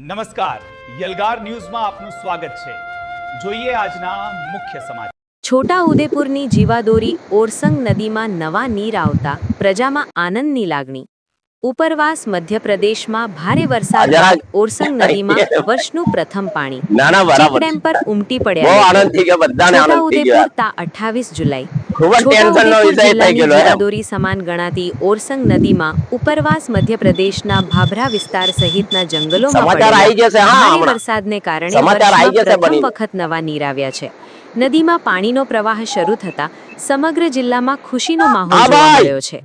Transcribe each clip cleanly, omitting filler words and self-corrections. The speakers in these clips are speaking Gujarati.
નમસ્કાર, યલગાર ન્યૂઝમાં આપનું સ્વાગત છે। જોઈએ આજના મુખ્ય સમાચાર। છોટાઉદેપુરની જીવાદોરી ઓરસંગ નદીમાં નવા નીર આવતા પ્રજામાં આનંદની લાગણી। ઉપરવાસ મધ્યપ્રદેશમાં ભારે વરસાદ બાદ ઓરસંગ નદીમાં વર્ષનું પ્રથમ પાણી ચેકડેમ પર ઉમટી પડ્યા લોકો। છોટાઉદેપુર તા 28 જુલાઈ છોટાઉદેપુર જિલ્લાની જીવાદોરી સમાન ગણાતી ઓરસંગ નદીમાં ઉપરવાસ મધ્યપ્રદેશના ભાભરા વિસ્તાર સહિતના જંગલોમાં પડેલા ભારે વરસાદને કારણે વર્ષમાં પ્રથમ વખત નવા નીર આવ્યા છે। નદીમાં પાણીનો પ્રવાહ શરૂ થતા સમગ્ર જિલ્લામાં ખુશીનો માહોલ જોવા મળ્યો છે।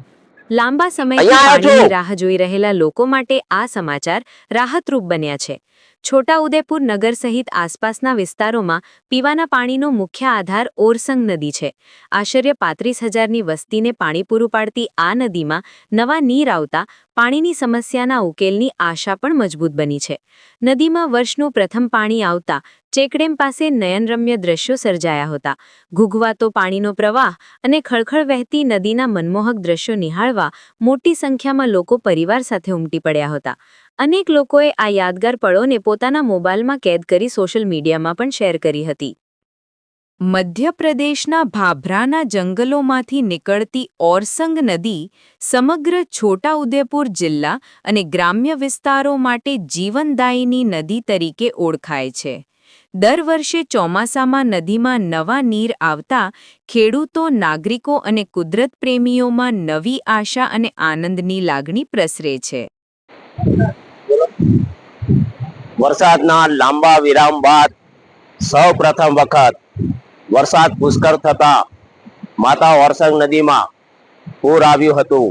લાંબા સમયથી પાણીની રાહ જોઈ રહેલા લોકો માટે આ સમાચાર રાહતરૂપ બન્યા છે। છોટાઉદેપુર નગર સહિત આસપાસના વિસ્તારોમાં પીવાના પાણીનો મુખ્ય આધાર ઓરસંગ નદી છે। આશરે 35,000ની વસ્તીને પાણી પૂરું પાડતી આ નદીમાં નવા નીર આવતા પાણીની સમસ્યાના ઉકેલની આશા પણ મજબૂત બની છે। નદીમાં વર્ષનું પ્રથમ પાણી આવતા ચેકડેમ પાસે નયનરમ્ય દ્રશ્યો સર્જાયા હતા। ઘૂઘવાતો પાણીનો પ્રવાહ અને ખળખળ વહેતી નદીના મનમોહક દ્રશ્યો નિહાળવા મોટી સંખ્યામાં લોકો પરિવાર સાથે ઉમટી પડ્યા હતા। અનેક લોકોએ આ યાદગાર પળોને પોતાના મોબાઈલમાં કેદ કરી સોશિયલ મીડિયામાં પણ શેર કરી હતી। મધ્યપ્રદેશના ભાભરાના જંગલોમાંથી નીકળતી ઓરસંગ નદી સમગ્ર છોટાઉદેપુર જિલ્લા અને ગ્રામ્ય વિસ્તારો માટે જીવનદાયીની નદી તરીકે ઓળખાય છે। દર વર્ષે ચોમાસામાં નદીમાં નવા નીર આવતા ખેડૂતો, નાગરિકો અને કુદરત પ્રેમીઓમાં નવી આશા અને આનંદની લાગણી પ્રસરે છે। વરસાદના લાંબા વિરામ બાદ સૌ પ્રથમ વખત વરસાદ પુષ્કળ થતા માતા ઓરસંગ નદીમાં પૂર આવ્યું હતું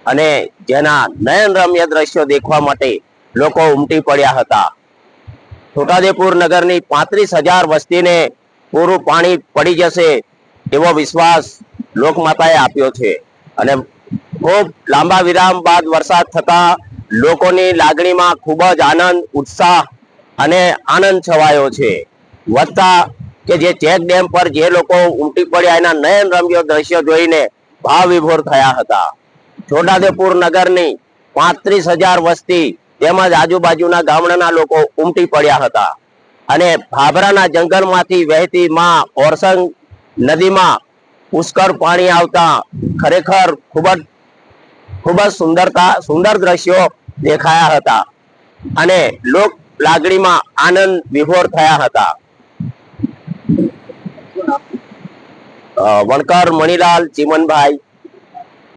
અને જેના નયનરમ્ય દ્રશ્યો દેખવા માટે લોકો ઉમટી પડ્યા હતા। છોટાઉદેપુર નગરની 35,000 વસ્તીને પૂરું પાણી પડી જશે એવો વિશ્વાસ લોકમાતાએ આપ્યો છે અને ખૂબ લાંબા વિરામ બાદ વરસાદ થતા લોકોની લાગણીમાં ખૂબ જ આનંદ, ઉત્સાહ અને આનંદ છવાયો છે। વધતા કે જે ચેક ડેમ પર જે લોકો ઉમટી પડ્યા એના નયનરમ્ય દ્રશ્યો જોઈને ભાવ વિભોર થયા હતા। છોટાઉદેપુર નગરની 35,000 વસ્તી તેમજ આજુબાજુના ગામડાના લોકો ઉમટી પડ્યા હતા અને ભાભરાના જંગલમાંથી વહેતી માં ઓરસંગ નદીમાં પુષ્કળ પાણી આવતા ખરેખર ખૂબ જ સુંદર દ્રશ્યો દેખાયા હતા અને લોક લાગણીમાં આનંદ વિભોર થયા હતા। વણકર મણિલાલ ચીમનભાઈ